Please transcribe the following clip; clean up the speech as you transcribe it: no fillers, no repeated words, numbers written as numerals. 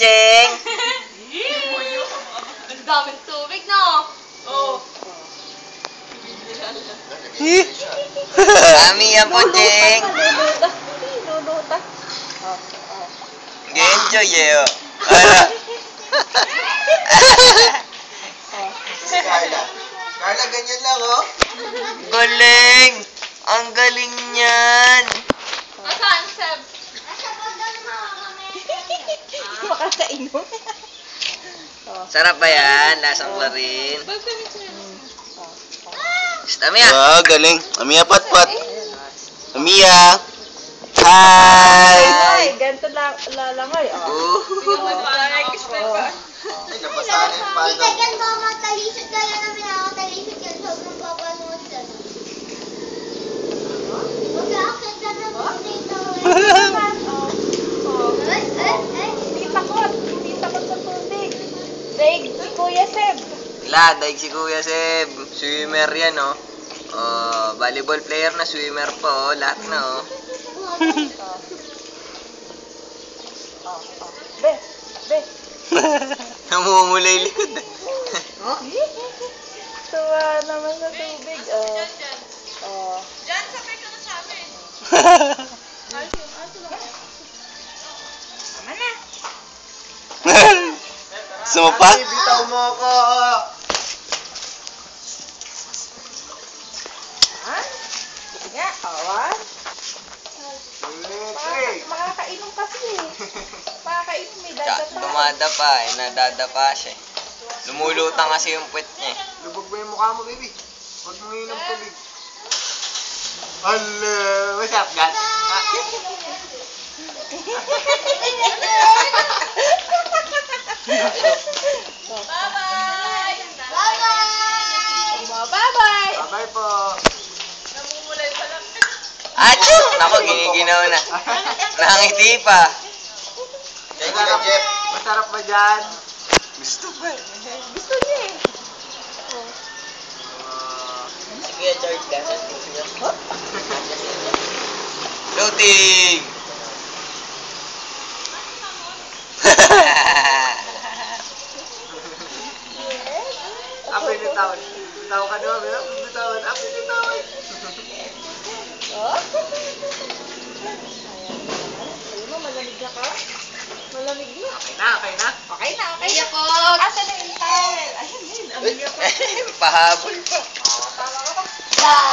Jeng? Ang daming tubig, no? Oo. Kami yan po, Jeng. Luluta. Nag-enjoy eh, oh. Ano? Carla, ganyan lang, oh. Galing! Ang galing niyan! Asan, Seb? Makakainom. Sarap ba yan? Lasang Clarin. Tamiya! Wow, galing. Amiya, pat-pat. Amiya. Hi! Ay, ganito lalangoy. Ay, nabasahan yung palo. Kita kan ba magtalisod kayo na pinakatalisod kayo sobrang papanood dyan. Mag-a-accept ka na po dito. Hindi takot sa tubig. Daig si Kuya Seb. Daig si Kuya Seb. Swimmer yan, oh. Oh, volleyball player na swimmer pa, oh. Lahat na, oh. Be. Namumulay likod. Tuwa naman sa tubig. Diyan, sabay ka na sa amin. Tama na. Sumapa? Bitaw mo ako. Nga, awan. Makakainom kasi eh. Makakainom may dadapa. Dumadapa, eh. Nadadapa siya. Lumulutang kasi yung puwet niya. Lubog mo yung mukha mo, baby. Huwag mo inom tubig. Hala, masarap yan. Bye-bye! Bye-bye! Bye-bye! Bye po. Namumulay pa lang. Achoo! Nako, giniginaw na. Nakangiti pa. Thank you, Jeff. Masarap ba dyan? Gusto ba? Gusto niya eh. Sige, George, kasi Loading! Apoy ni taon. Bitaw ka doon, bitawan. Apoy ni taon. Oh? Ayun mo, malamig na ka? Malamig na. Okay na. Okay na. Iya po. Asan na yung towel? Ayun, ayun. Amelia pa. Pahabol pa. Tama ka pa. Bye!